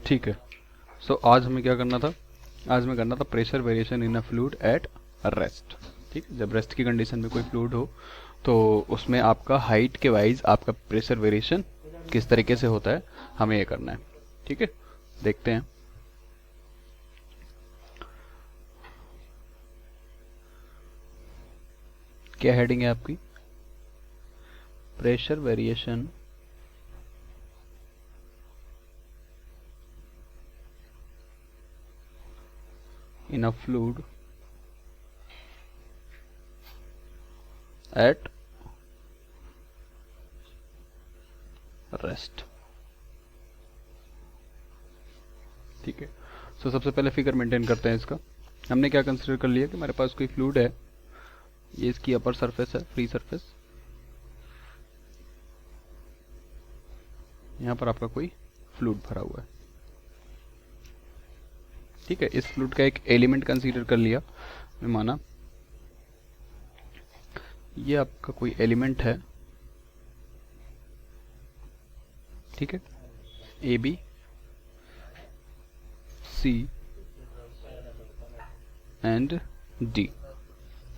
ठीक है। सो आज हमें क्या करना था, आज हमें करना था pressure variation in a fluid at rest. ठीक है, जब रेस्ट की कंडीशन में कोई फ्लूइड हो तो उसमें आपका हाइट के वाइज आपका प्रेशर वेरिएशन किस तरीके से होता है, हमें ये करना है। ठीक है, देखते हैं। क्या हेडिंग है आपकी? Pressure variation in a fluid at rest. ठीक है, सो सबसे पहले फिगर मेंटेन करते हैं इसका। हमने क्या कंसिडर कर लिया कि हमारे पास कोई फ्लूइड है, ये इसकी अपर सरफेस है, फ्री सरफेस। यहाँ पर आपका कोई फ्लूइड भरा हुआ है। ठीक है, इस फ्लूइड का एक एलिमेंट कंसीडर कर लिया, माना ये आपका कोई एलिमेंट है। ठीक है, A B C and D.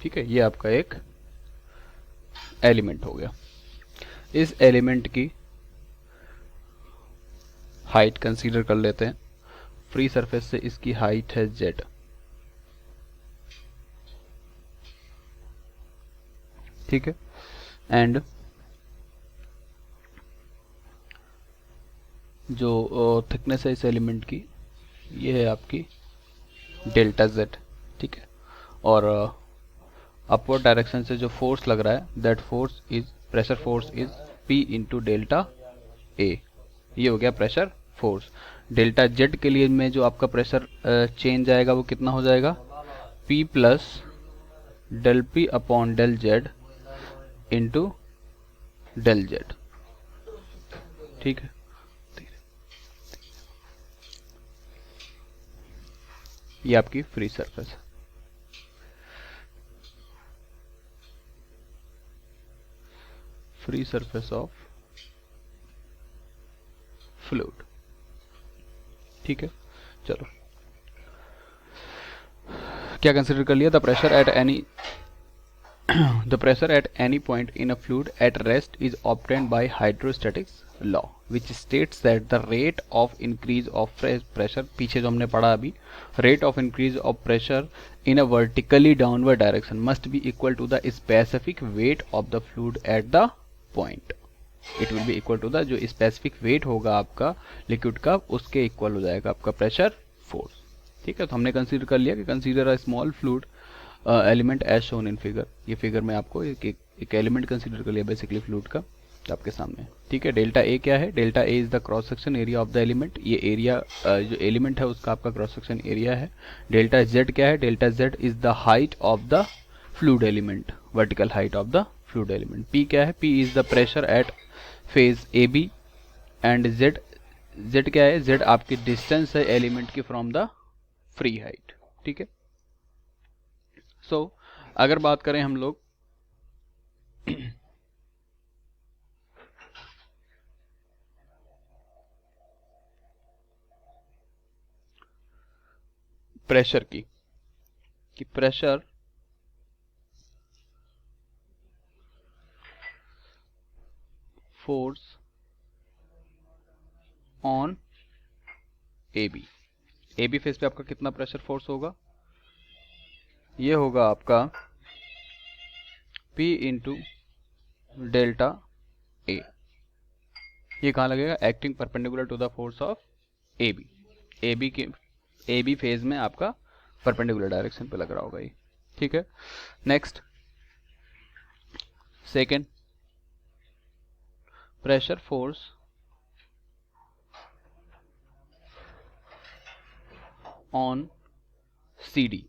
ठीक है, ये आपका एक एलिमेंट हो गया। इस एलिमेंट की हाइट कंसीडर कर लेते हैं। फ्री सरफेस से इसकी हाइट है z। ठीक है, एंड जो थिकनेस है इस एलिमेंट की, ये है आपकी डेल्टा z। ठीक है, और अपवर्ड डायरेक्शन से जो फोर्स लग रहा है, that force is pressure force is p into delta A. ये हो गया प्रेशर फोर्स। डेल्टा जेड के लिए में जो आपका प्रेशर चेंज आएगा वो कितना हो जाएगा, p plus del P upon del Z into del Z. ठीक है, ये आपकी फ्री सरफेस है। Free surface of fluid. ठीक है, चलो क्या कंसिडर कर लिया, the pressure at any the pressure at any point in a fluid at rest is obtained by hydrostatics law, which states that the rate of increase of pressure, पीछे जो हमने पढ़ा अभी, rate of increase of pressure in a vertically downward direction must be equal to the specific weight of the fluid at the point. It will be equal to the जो specific weight होगा आपका liquid का, उसके equal हो जाएगा आपका pressure force. ठीक है, तो हमने कंसीडर कर लिया कि consider a small fluid element as shown in figure. ये फिगर में आपको एक एलिमेंट कंसीडर कर लिया बेसिकली फ्लूइड का, तो आपके सामने। ठीक है, डेल्टा ए क्या है, delta A is the cross section area of the element. ये एरिया जो एलिमेंट है उसका आपका क्रॉस सेक्शन एरिया है। डेल्टा जेड क्या है, delta Z is the height of the fluid element, vertical height of the fluid element. P क्या है, P is the pressure at face A B. And Z, Z क्या है, Z आपकी distance है element की from the free height. ठीक है, सो अगर बात करें हम लोग प्रेशर की, कि pressure force on A B. A B face पे आपका कितना प्रेशर फोर्स होगा, ये होगा आपका P इंटू डेल्टा ए। ये कहाँ लगेगा, acting perpendicular to the force of A B. A B के ए बी फेज में आपका परपेंडिकुलर डायरेक्शन पे लग रहा होगा ये। ठीक है, next second, pressure force on C D.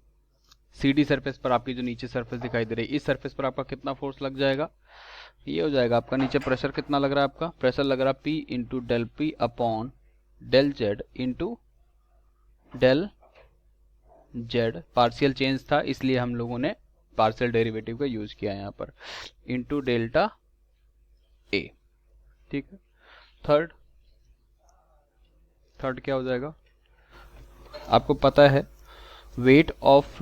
C D surface पर आपकी जो नीचे सरफेस दिखाई दे रही है, इस सरफेस पर आपका कितना फोर्स लग जाएगा, ये हो जाएगा आपका नीचे प्रेशर कितना लग रहा है, आपका प्रेशर लग रहा है P into del P upon del Z into del Z. Partial change था इसलिए हम लोगों ने पार्शियल डेरिवेटिव का यूज किया यहाँ पर, इंटू डेल्टा ए। ठीक है, थर्ड क्या हो जाएगा, आपको पता है वेट ऑफ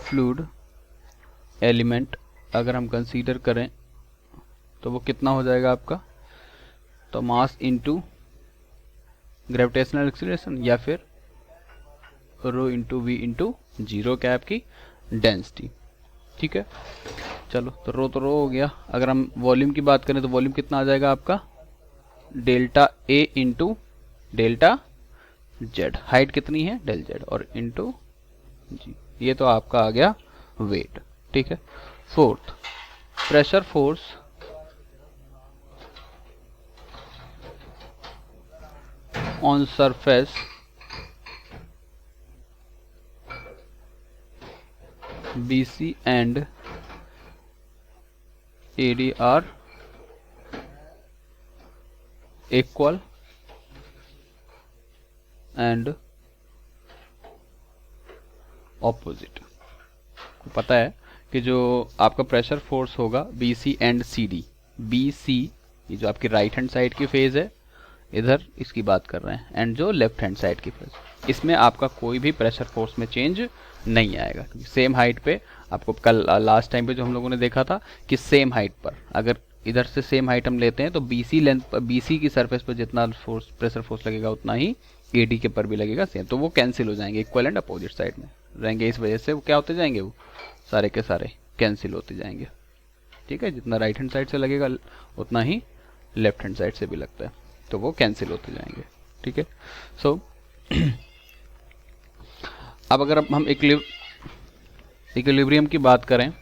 फ्लूइड एलिमेंट अगर हम कंसीडर करें तो वो कितना हो जाएगा आपका, तो मास इनटू ग्रेविटेशनल एक्सीलरेशन या फिर rho into we into zero क्या आपकी डेंसिटी। ठीक है, चलो तो रो हो गया। अगर हम वॉल्यूम की बात करें तो वॉल्यूम कितना आ जाएगा आपका, delta A into delta Z, height कितनी है डेल जेड और इंटू जी, ये तो आपका आ गया वेट। ठीक है, fourth pressure force on surface BC and AD are equal and opposite। पता है कि जो आपका प्रेशर फोर्स होगा BC एंड CD, BC ये जो आपकी राइट हैंड साइड की फेज है, इधर इसकी बात कर रहे हैं, एंड जो लेफ्ट हैंड साइड की फेज, इसमें आपका कोई भी प्रेशर फोर्स में चेंज नहीं आएगा, क्योंकि सेम हाइट पे आपको कल लास्ट टाइम पे जो हम लोगों ने देखा था कि सेम हाइट पर अगर इधर से सेम हाइट हम लेते हैं तो BC लेंथ पर, BC की सरफेस पर जितना फोर्स प्रेशर फोर्स लगेगा उतना ही AD के पर भी लगेगा सेम, तो वो कैंसिल हो जाएंगे, इक्वल एंड अपोजिट साइड में रहेंगे, इस वजह से वो क्या होते जाएंगे, वो सारे के सारे कैंसिल होते जाएंगे। ठीक है, जितना राइट हैंड साइड से लगेगा उतना ही लेफ्ट हैंड साइड से भी लगता है, तो वो कैंसिल होते जाएंगे। ठीक है, सो अब अगर हम इक्विलिब्रियम की बात करें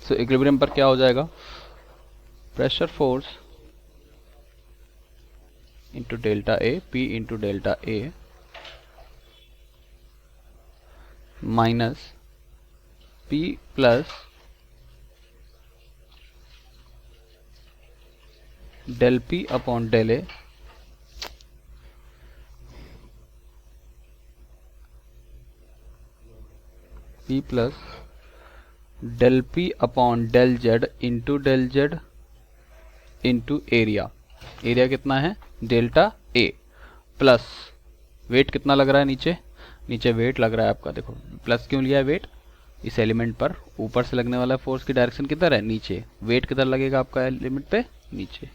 तो इक्विलिब्रियम पर क्या हो जाएगा, pressure force into delta A, P into delta A minus P plus del P upon del A P plus del P upon del Z into del Z into area, area कितना है delta A, plus wait कितना लग रहा है नीचे wait लग रहा है आपका, देखो प्लस क्यों लिया है वेट, इस एलिमेंट पर ऊपर से लगने वाला फोर्स की डायरेक्शन किधर है नीचे, वेट किधर लगेगा आपका एलिमेंट पे नीचे।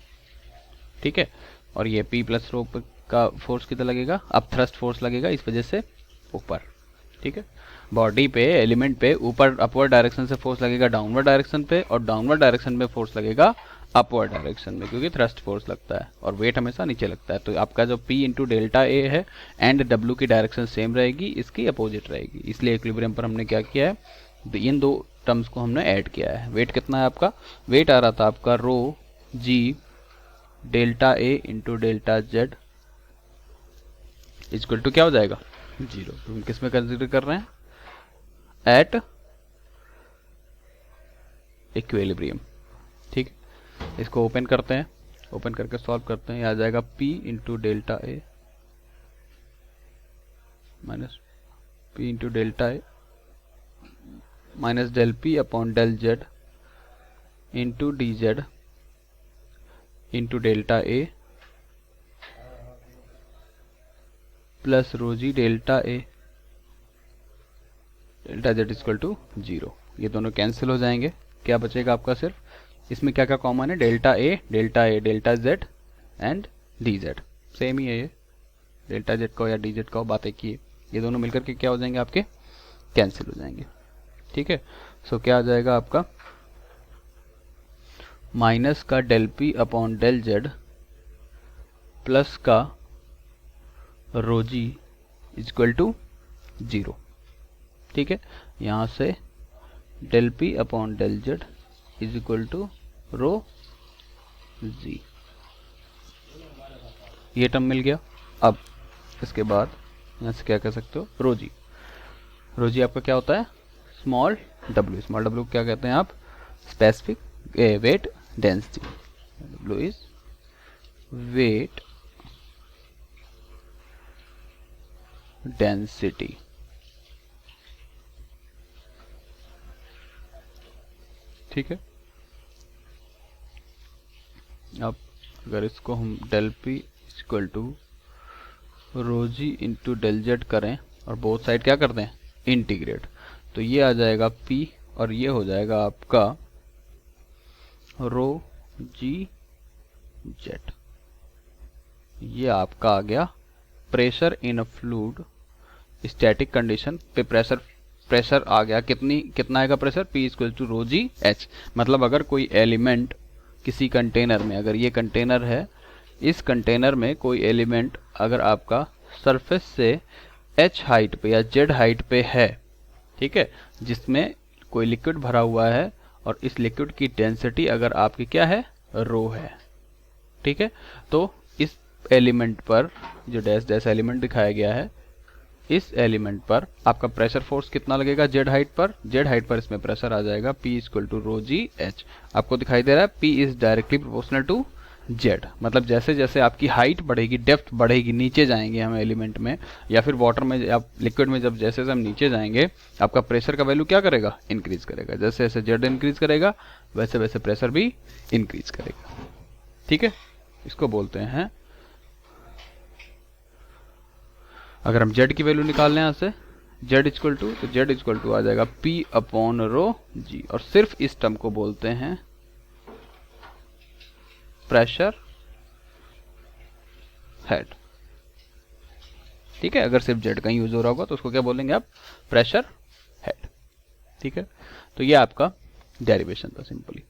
ठीक है, और ये P प्लस रो का फोर्स किधर लगेगा, अब थ्रस्ट फोर्स लगेगा इस वजह से ऊपर। ठीक है, बॉडी पे एलिमेंट पे ऊपर अपवर्ड डायरेक्शन से फोर्स लगेगा डाउनवर्ड डायरेक्शन पे, और डाउनवर्ड डायरेक्शन में फोर्स लगेगा अपवर्ड डायरेक्शन में, क्योंकि थ्रस्ट फोर्स लगता है और वेट हमेशा नीचे लगता है। तो आपका जो P इंटू डेल्टा ए है एंड W की डायरेक्शन सेम रहेगी, इसकी अपोजिट रहेगी, इसलिए इक्विलिब्रियम पर हमने क्या किया है, इन दो टर्म्स को हमने ऐड किया है। वेट कितना है आपका, वेट आ रहा था आपका rho ji delta A into delta Z equal to क्या हो जाएगा 0। तो हम किस में कंसिडर कर रहे हैं, एट इक्विलिब्रियम। ठीक, इसको ओपन करते हैं, ओपन करके सॉल्व करते हैं, आ जाएगा P into delta A minus P into delta A minus del P upon del Z into D Z into delta A plus rho ji delta A delta Z equal to 0। ये दोनों cancel हो जाएंगे, क्या बचेगा आपका सिर्फ, इसमें क्या क्या कॉमन है, delta A delta Z and D Z, same ही है ये, डेल्टा जेड का या डी जेड का बात एक ही है, ये दोनों मिलकर के क्या हो जाएंगे आपके कैंसिल हो जाएंगे। ठीक है, सो क्या आ जाएगा आपका माइनस का del P upon del Z plus का रो जी इक्वल टू 0। ठीक है, यहाँ से del P upon del Z is equal to rho g, ये टर्म मिल गया। अब इसके बाद यहाँ से क्या कह सकते हो, रो जी आपका क्या होता है, स्मॉल w क्या कहते हैं आप, specific weight density, w is weight density. ठीक है, अब अगर इसको हम del P equal to rho G into del Z करें और बोथ साइड क्या कर दें, इंटीग्रेट, तो ये आ जाएगा P और ये हो जाएगा आपका रो जी जेड। ये आपका आ गया pressure in a fluid static condition पे प्रेशर आ गया, कितना आएगा pressure, P equal to rho G H. मतलब अगर कोई एलिमेंट किसी कंटेनर में, अगर ये कंटेनर है, इस कंटेनर में कोई एलिमेंट अगर आपका सरफेस से h हाइट पे या z हाइट पे है, ठीक है, जिसमें कोई लिक्विड भरा हुआ है और इस लिक्विड की डेंसिटी अगर आपकी क्या है, रो है, ठीक है, तो इस एलिमेंट पर जो डैश डैश एलिमेंट दिखाया गया है, इस एलिमेंट पर आपका प्रेशर फोर्स कितना लगेगा, z हाइट पर इसमें प्रेशर आ जाएगा P equal to rho G H. आपको दिखाई दे रहा है P is directly proportional to z। मतलब जैसे जैसे आपकी हाइट बढ़ेगी, डेप्थ बढ़ेगी, नीचे जाएंगे हम एलिमेंट में या फिर वाटर में या लिक्विड में, जब जैसे जैसे हम नीचे जाएंगे आपका प्रेशर का वैल्यू क्या करेगा, इंक्रीज करेगा। जैसे जैसे z इंक्रीज करेगा वैसे वैसे प्रेशर भी इंक्रीज करेगा। ठीक है, इसको बोलते हैं, अगर हम z की वैल्यू निकाल लें यहाँ से, z इक्वल टू, तो z इक्वल टू आ जाएगा P अपॉन रो जी, और सिर्फ इस टर्म को बोलते हैं प्रेशर हेड। ठीक है, अगर सिर्फ z का यूज हो रहा होगा तो उसको क्या बोलेंगे आप, प्रेशर हेड। ठीक है, तो ये आपका डेरिवेशन था सिंपली।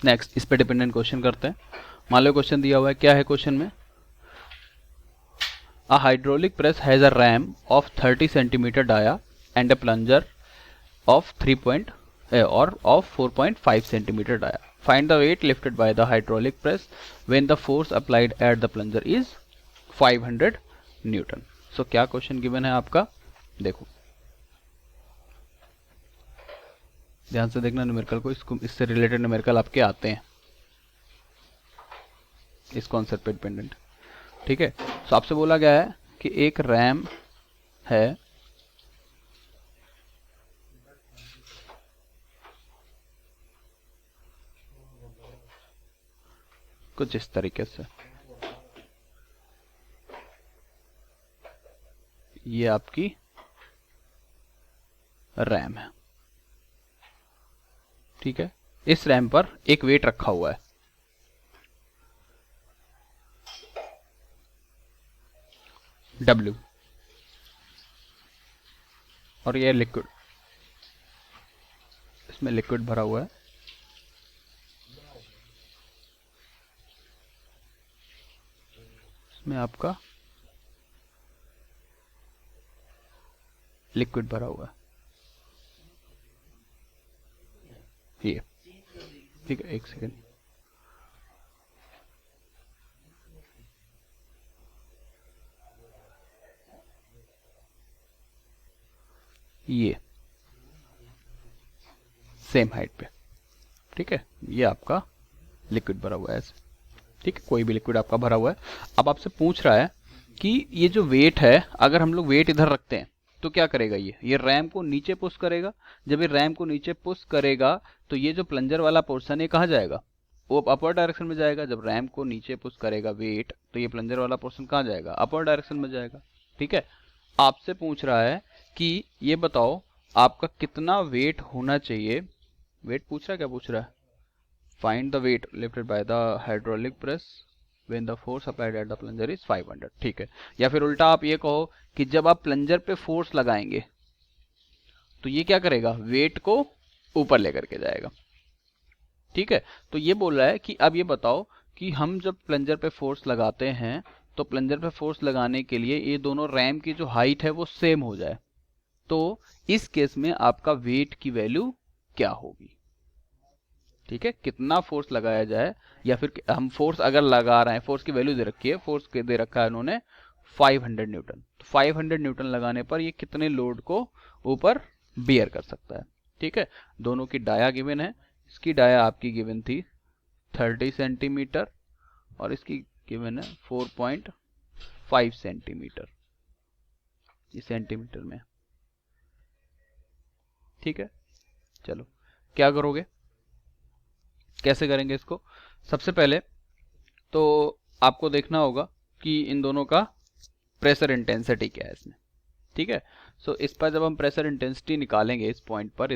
नेक्स्ट, इस पे डिपेंडेंट क्वेश्चन करते हैं। मान लो क्वेश्चन दिया हुआ है, क्या है क्वेश्चन में, A hydraulic press has a ram of 30 centimeter dia and a plunger of 4.5 centimeter dia. Find the weight lifted by the hydraulic press when the force applied at the plunger is 500 Newton. So क्या question given है आपका, देखो ध्यान से देखना numerical को, इससे related numerical आपके आते हैं इस कॉन्सेप्ट पे डिपेंडेंट। ठीक है, तो आपसे बोला गया है कि एक रैम है, कुछ इस तरीके से, ये आपकी रैम है। ठीक है, इस रैम पर एक वेट रखा हुआ है, W, और ये लिक्विड, इसमें लिक्विड भरा हुआ है, इसमें आपका लिक्विड भरा हुआ है, ये। ठीक है, एक सेकेंड, ये सेम हाइट पे। ठीक है, ये आपका लिक्विड भरा हुआ है ऐसे। ठीक है, कोई भी लिक्विड आपका भरा हुआ है। अब आपसे पूछ रहा है कि ये जो वेट है, अगर हम लोग वेट इधर रखते हैं तो क्या करेगा, ये रैम को नीचे पुश करेगा। जब ये रैम को नीचे पुश करेगा तो ये जो प्लंजर वाला पोर्शन है कहाँ जाएगा, वो अपर डायरेक्शन में जाएगा। जब रैम को नीचे पुश करेगा वेट, तो ये प्लंजर वाला पोर्शन कहाँ जाएगा, अपर डायरेक्शन में जाएगा। ठीक है, आपसे पूछ रहा है कि ये बताओ आपका कितना वेट होना चाहिए, वेट पूछ रहा है, क्या पूछ रहा है, find the weight lifted by the hydraulic press when the force applied at the plunger is 500। ठीक है, या फिर उल्टा आप ये कहो कि जब आप प्लंजर पे फोर्स लगाएंगे तो ये क्या करेगा, वेट को ऊपर लेकर के जाएगा। ठीक है, तो ये बोल रहा है कि अब ये बताओ कि हम जब प्लंजर पे फोर्स लगाते हैं तो प्लंजर पे फोर्स लगाने के लिए ये दोनों रैम की जो हाइट है वो सेम हो जाए, तो इस केस में आपका वेट की वैल्यू क्या होगी। ठीक है, कितना फोर्स लगाया जाए, या फिर हम फोर्स अगर लगा रहे हैं, फोर्स की वैल्यू दे रखी है, फोर्स दे रखा है उन्होंने 500 न्यूटन, तो 500 न्यूटन लगाने पर ये कितने लोड को ऊपर बियर कर सकता है। ठीक है, दोनों की डाया गिवन है, इसकी डाया आपकी गिवन थी 30 सेंटीमीटर और इसकी गिवन है 4.5 5 सेंटीमीटर, ये सेंटीमीटर में, ठीक है। चलो क्या करोगे, कैसे करेंगे इसको? सबसे पहले तो आपको देखना होगा कि इन दोनों का प्रेशर इंटेंसिटी क्या है इसमें, ठीक है। सो इस पर जब हम प्रेशर इंटेंसिटी निकालेंगे इस पॉइंट पर,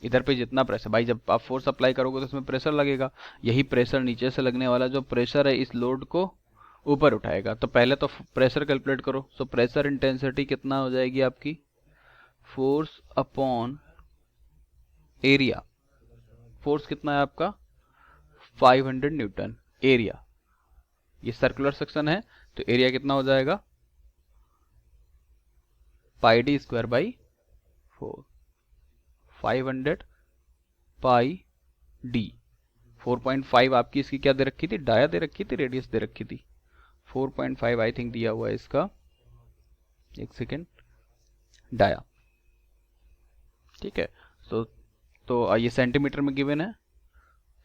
इधर पे जितना प्रेशर, भाई जब आप फोर्स अप्लाई करोगे तो इसमें प्रेशर लगेगा, यही प्रेशर नीचे से लगने वाला जो प्रेशर है इस लोड को ऊपर उठाएगा। तो पहले तो प्रेशर कैलकुलेट करो। सो प्रेशर इंटेंसिटी कितना हो जाएगी आपकी, फोर्स अपॉन एरिया। फोर्स कितना है आपका 500 न्यूटन, एरिया, ये सर्कुलर सेक्शन है तो एरिया कितना हो जाएगा pi D square by 4, 500 pi D. 4.5 आपकी इसकी क्या दे रखी थी, डाया दे रखी थी, रेडियस दे रखी थी 4.5 आई थिंक दिया हुआ है इसका, एक सेकेंड, डाया, ठीक है। तो ये सेंटीमीटर में गिवन है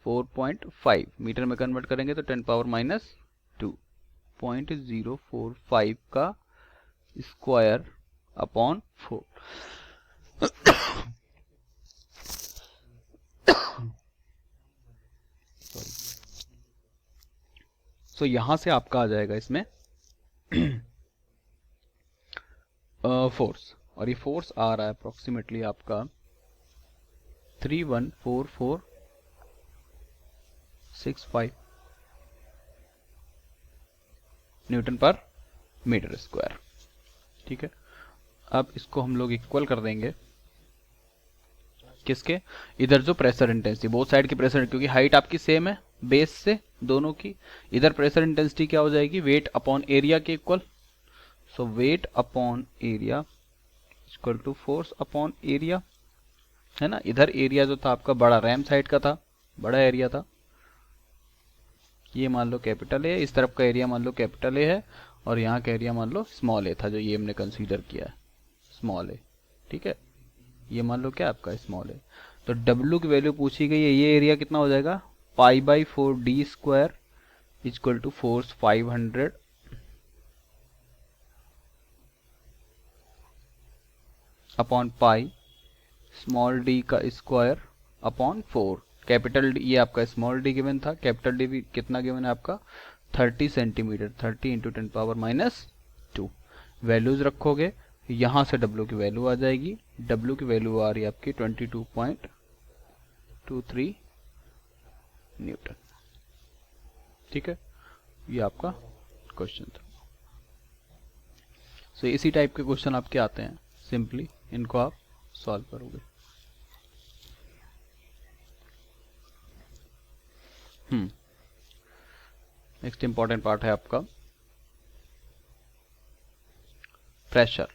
4.5, मीटर में कन्वर्ट करेंगे तो 10 पावर माइनस 2, 0.045 का स्क्वायर अपॉन 4। सो यहां से आपका आ जाएगा इसमें फोर्स, और ये फोर्स आ रहा है अप्रोक्सीमेटली आपका 314,465 न्यूटन पर मीटर स्क्वायर, ठीक है। अब इसको हम लोग इक्वल कर देंगे किसके, इधर जो प्रेशर इंटेंसिटी, बोथ साइड की प्रेशर, क्योंकि हाइट आपकी सेम है बेस से दोनों की, इधर प्रेशर इंटेंसिटी क्या हो जाएगी, वेट अपॉन एरिया के equal. So weight upon area equal to force upon area, है ना। इधर एरिया जो था आपका बड़ा रैम साइड का था, बड़ा एरिया था, ये मान लो कैपिटल ए, इस तरफ का एरिया मान लो कैपिटल ए है, और यहाँ का एरिया मान लो स्मॉल ए था, जो ये हमने कंसीडर किया है स्मॉल ए, ठीक है। ये मान लो क्या आपका स्मॉल ए। तो W की वैल्यू पूछी गई है, ये एरिया कितना हो जाएगा pi by 4 D square equal to force 500 upon pi small D का स्क्वायर अपॉन 4, कैपिटल डी, ये आपका स्मॉल डी गिवन था, कैपिटल डी भी कितना गिवन है आपका 30 centimetre, 30 into 10 power minus 2। Values रखोगे, यहां से W की वैल्यू आ जाएगी, W की वैल्यू आ रही है आपकी 22.23 न्यूटन, ठीक है। ये आपका क्वेश्चन था। सो इसी टाइप के क्वेश्चन आपके आते हैं, सिंपली इनको आप सॉल्व करोगे। नेक्स्ट इंपॉर्टेंट पार्ट है आपका pressure.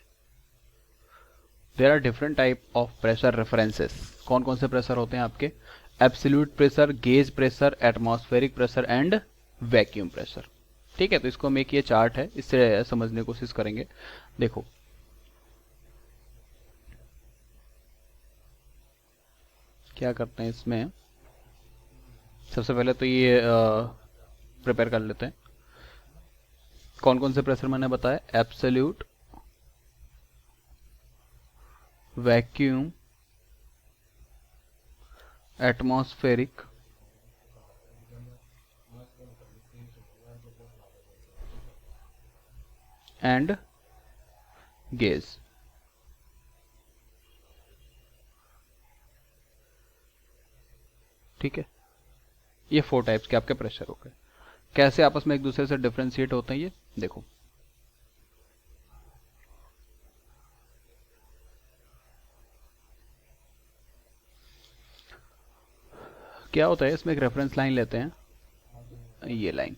There are different type of pressure references. कौन कौन से प्रेशर होते हैं आपके, absolute pressure, gauge pressure, atmospheric pressure and vacuum pressure, ठीक है। तो इसको हम एक ये चार्ट है, इससे समझने की कोशिश करेंगे। देखो क्या करते हैं इसमें, सबसे पहले तो ये प्रिपेयर कर लेते हैं। कौन कौन से प्रेशर मैंने बताया, absolute, vacuum, atmospheric, and gauge, ठीक है। ये 4 टाइप्स के आपके प्रेशर हो गए। कैसे आपस में एक दूसरे से डिफरेंशिएट होते हैं ये देखो। क्या होता है, इसमें एक रेफरेंस लाइन लेते हैं, ये लाइन,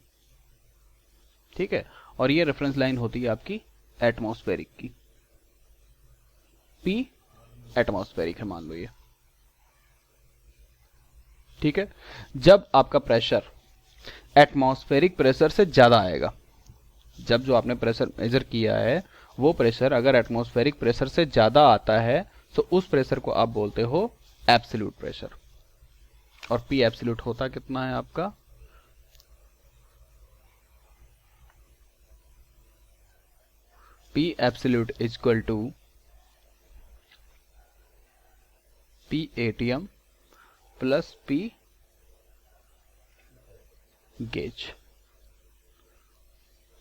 ठीक है, और ये रेफरेंस लाइन होती है आपकी एटमॉस्फेरिक की, P एटमॉस्फेरिक है मान लो ये, ठीक है। जब आपका प्रेशर एटमॉस्फेरिक प्रेशर से ज्यादा आएगा, जब जो आपने प्रेशर मेजर किया है वो प्रेशर अगर एटमॉस्फेरिक प्रेशर से ज्यादा आता है तो उस प्रेशर को आप बोलते हो एब्सोल्यूट प्रेशर। और P एब्सोल्यूट होता कितना है आपका P absolute is equal to P ATM plus P gauge.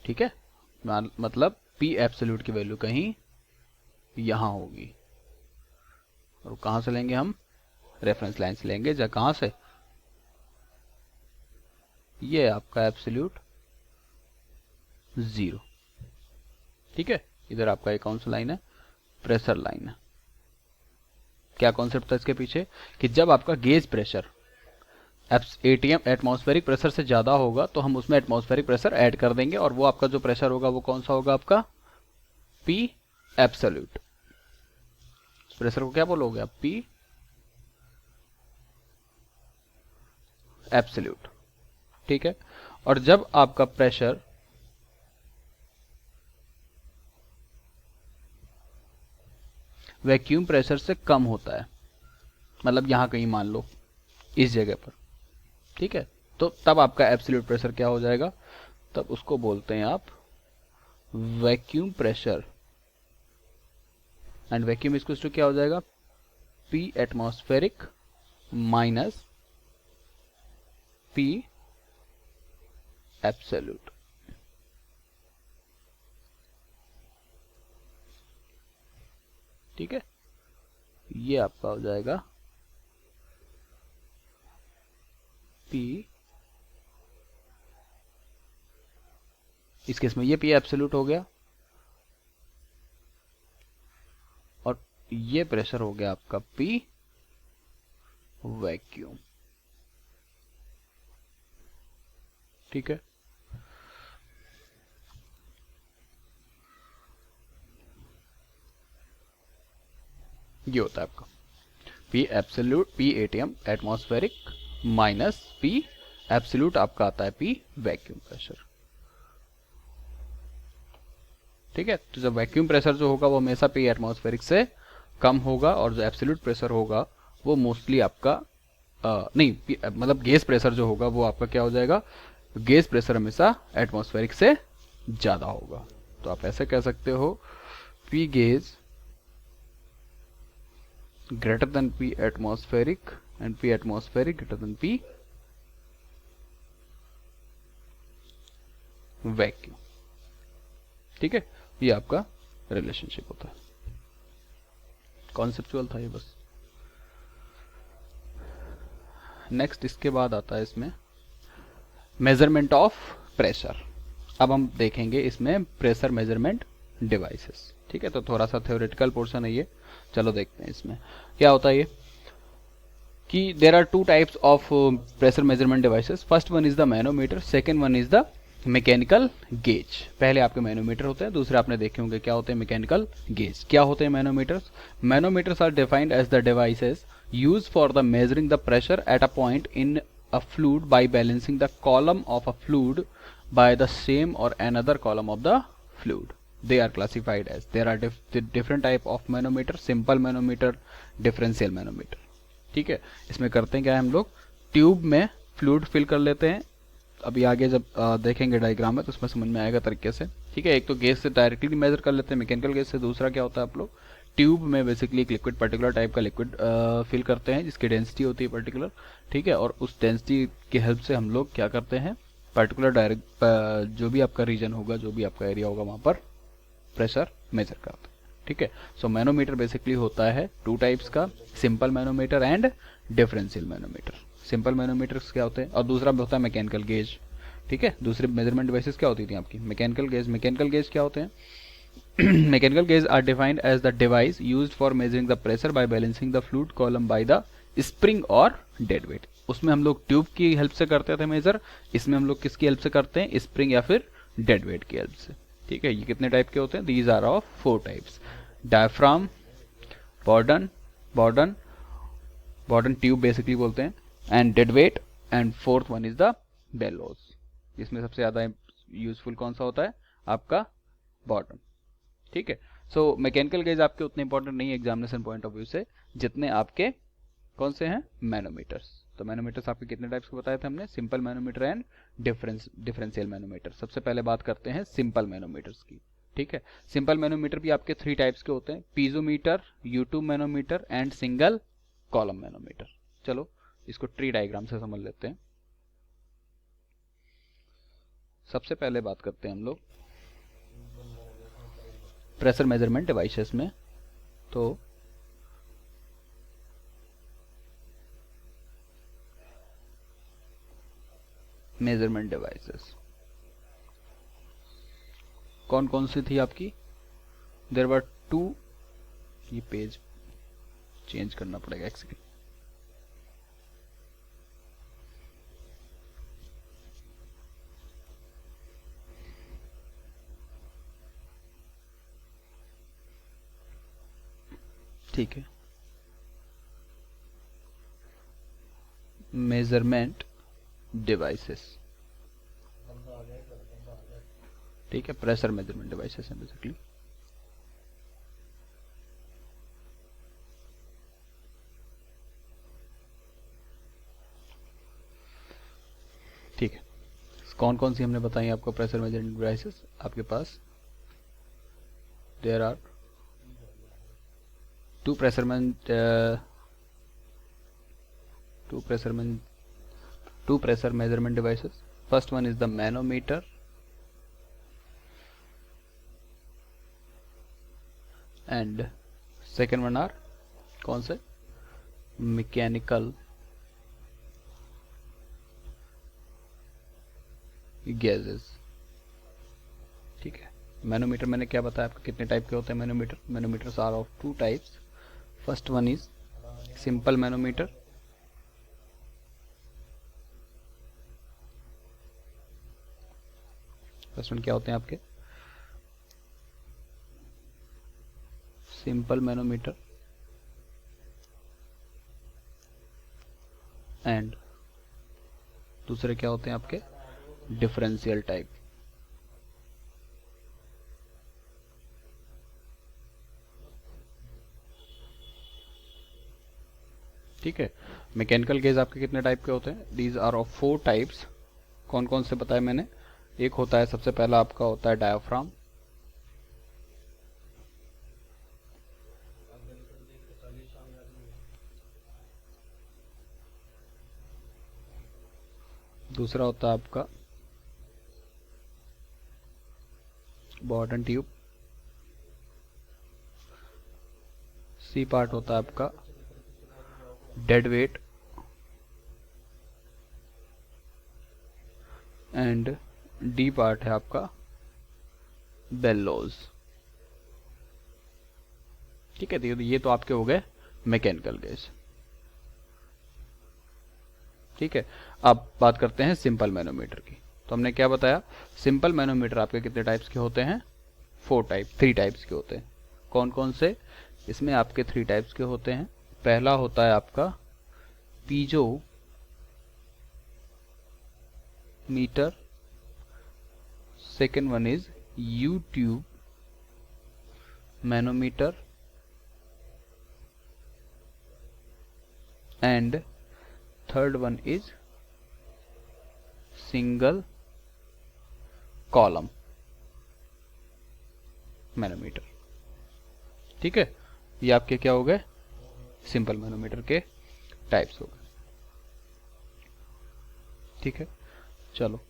ठीक है, मतलब P एब्सोल्यूट की वैल्यू कहीं यहां होगी, और कहां से लेंगे हम, रेफरेंस लाइन से लेंगे, जहाँ कहां से, ये आपका एब्सोल्यूट 0। ठीक है, इधर आपका एक कौन सा लाइन है, प्रेशर लाइन है। क्या कॉन्सेप्ट था इसके पीछे, कि जब आपका gauge pressure ATM atmospheric pressure से ज्यादा होगा तो हम उसमें एटमॉस्फेरिक प्रेशर ऐड कर देंगे, और वो आपका जो प्रेशर होगा वो कौन सा होगा, आपका P एब्सोल्यूट। प्रेशर को क्या बोलोगे आप, P एब्सोल्यूट। ठीक है, और जब आपका प्रेशर वैक्यूम प्रेशर से कम होता है, मतलब यहां कहीं मान लो इस जगह पर, ठीक है, तो तब आपका एब्सोल्यूट प्रेशर क्या हो जाएगा, तब उसको बोलते हैं आप vacuum pressure, and vacuum equal to क्या हो जाएगा, P atmospheric minus P absolute. ठीक है, ये आपका हो जाएगा P, इस केस में ये P एब्सोल्यूट हो गया, और ये प्रेशर हो गया आपका P वैक्यूम। ठीक है, ये होता है आपका P absolute, P ATM atmospheric minus P absolute, आपका आता है P वैक्यूम प्रेशर। ठीक है, तो जब वैक्यूम प्रेशर जो होगा वो हमेशा P एटमॉस्फेरिक से कम होगा, और जो एब्सोल्यूट प्रेशर होगा वो मोस्टली आपका नहीं, मतलब गैस प्रेशर जो होगा वो आपका क्या हो जाएगा, गैस प्रेशर हमेशा एटमॉस्फेरिक से ज्यादा होगा। तो आप ऐसे कह सकते हो P gas greater than P atmospheric and P atmospheric greater than P vacuum। ठीक है, ये आपका रिलेशनशिप होता है, कॉन्सेप्चुअल था ये बस। नेक्स्ट इसके बाद आता है इसमें मेजरमेंट ऑफ प्रेशर। अब हम देखेंगे इसमें प्रेशर मेजरमेंट डिवाइसेस। ठीक है, तो थोड़ा सा थ्योरेटिकल पोर्शन है ये, चलो देखते हैं इसमें क्या होता है। ये कि there are two types of pressure measurement devices. First one is the manometer, second one is the mechanical gauge. पहले आपके मैनोमीटर होते हैं, दूसरे आपने देखे होंगे क्या होते हैं, मैकेनिकल गेज। क्या होते हैं manometers? Manometers are defined as the devices use for the measuring the pressure at a point in a fluid by balancing the column of a fluid by the same or another column of the fluid. They are classified as, there are different type of manometer, simple manometer, differential manometer. ठीक है, इसमें करते हैं क्या है, हम लोग tube में फ्लूइड फिल कर लेते हैं। अभी आगे जब देखेंगे डायग्राम में तो उसमें समझ में आएगा तरीके से। ठीक है, एक तो गैस से डायरेक्टली मेजर कर लेते हैं मैकेनिकल गैस से, दूसरा क्या होता है, आप लोग ट्यूब में बेसिकली एक लिक्विड, पर्टिकुलर टाइप का लिक्विड फिल करते हैं जिसकी डेंसिटी होती है पर्टिकुलर। ठीक है, और उस डेंसिटी की हेल्प से हम लोग क्या करते हैं, पर्टिकुलर डायरेक्ट जो भी आपका रीजन होगा, जो भी आपका एरिया होगा, वहां पर प्रेशर मेजर करते हैं। ठीक है, सो मैनोमीटर बेसिकली होता है टू टाइप्स का, simple manometer and differential manometer. Simple manometers क्या होते हैं, और दूसरा होता है मैकेनिकल गेज। ठीक है, दूसरे मेजरमेंट डिवाइसेस क्या होती थी आपकी, मैकेनिकल गेज। मैकेनिकल गेज क्या होते हैं? Mechanical gauge are defined as the device used for measuring the pressure by balancing the fluid column by the spring or dead weight। उसमें हम लोग ट्यूब की हेल्प से करते थे मेजर, इसमें हम लोग किसकी हेल्प से करते हैं, स्प्रिंग या फिर डेड वेट की हेल्प से। ठीक है, ये कितने टाइप के होते हैं, these are of 4 types, diaphragm, Bourdon, Bourdon tube basically बोलते हैं, and dead weight, and fourth one is the bellows. इसमें सबसे ज्यादा यूजफुल कौन सा होता है, आपका बॉर्डन। ठीक है, सो मैकेनिकल गेज आपके उतने इंपॉर्टेंट नहीं है एग्जामिनेशन पॉइंट ऑफ व्यू से, जितने आपके कौन से हैं, मैनोमीटर्स। तो मैनोमीटर्स आपके कितने टाइप्स के बताए थे हमने, simple manometer and differential manometer. सबसे पहले बात करते हैं सिंपल मैनोमीटर्स की। ठीक है। सिंपल मैनोमीटर भी आपके 3 टाइप्स के होते हैं, piezometer, U tube manometer and single column manometer. चलो इसको ट्री डायग्राम से समझ लेते हैं। सबसे पहले बात करते हैं हम लोग प्रेशर मेजरमेंट डिवाइसेस में। तो मेजरमेंट डिवाइसेस कौन कौन सी थी आपकी? देयर वर 2, ये पेज चेंज करना पड़ेगा एक्चुअली। ठीक है, मेजरमेंट डिवाइसेस, ठीक है, प्रेशर मेजरमेंट डिवाइसेस हैं बेसिकली। ठीक है, कौन कौन सी हमने बताई आपको प्रेशर मेजरमेंट डिवाइसेस? आपके पास there are two pressure measurement devices. First one is the manometer and second one are कौन से? mechanical gauges। ठीक है, मैनोमीटर मैंने क्या बताया आपको कितने टाइप के होते हैं manometer? Manometers are of 2 types. First one is simple manometer, first one क्या होते हैं आपके? सिंपल मैनोमीटर एंड दूसरे क्या होते हैं आपके? Differential type. ठीक है, मैकेनिकल गेज आपके कितने टाइप के होते हैं? These are of 4 types. कौन कौन से बताए मैंने? एक होता है, सबसे पहला आपका होता है डायाफ्राम, दूसरा होता है आपका बॉटम ट्यूब, सी पार्ट होता है आपका dead weight and D part है आपका बेलोज। ठीक है, तो ये तो आपके हो गए मैकेनिकल गेज। ठीक है, अब बात करते हैं सिंपल मैनोमीटर की। तो हमने क्या बताया? सिंपल मैनोमीटर आपके कितने टाइप्स के होते हैं? 3 टाइप्स के होते हैं। कौन कौन से? इसमें आपके 3 टाइप्स के होते हैं। पहला होता है आपका piezometer, second one is U tube manometer and third one is single column manometer. ठीक है, ये आपके क्या हो गए? सिंपल मैनोमीटर के टाइप्स हो गए। ठीक है, चलो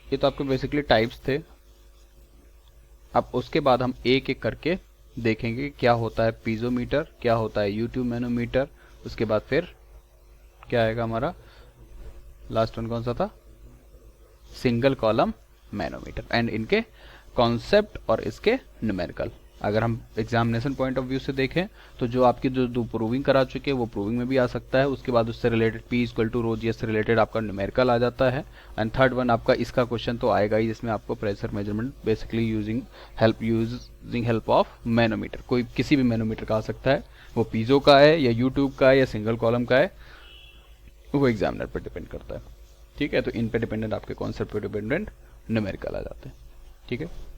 ये तो आपके बेसिकली टाइप्स थे। अब उसके बाद हम एक एक करके देखेंगे क्या होता है पीजोमीटर, क्या होता है यूट्यूब मैनोमीटर, उसके बाद फिर क्या आएगा हमारा लास्ट वन कौन सा था? सिंगल कॉलम मैनोमीटर एंड इनके कॉन्सेप्ट और इसके न्यूमेरिकल। अगर हम एग्जामिनेशन पॉइंट ऑफ व्यू से देखें तो जो आपकी जो प्रूविंग करा चुके हैं वो प्रूविंग में भी आ सकता है। उसके बाद उससे रिलेटेड P = ρ से रिलेटेड आपका न्यूमेरिकल आ जाता है। एंड थर्ड वन आपका इसका क्वेश्चन तो आएगा ही, जिसमें आपको pressure measurement basically using help of manometer, कोई किसी भी मैनोमीटर का आ सकता है, वो पीजो का है या यूट्यूब का है या सिंगल कॉलम का है, वो एग्जामिनर पर डिपेंड करता है। ठीक है, तो इन पे डिपेंडेंट आपके कॉन्सेप्ट पे डिपेंडेंट न्यूमेरिकल आ जाते हैं। ठीक है।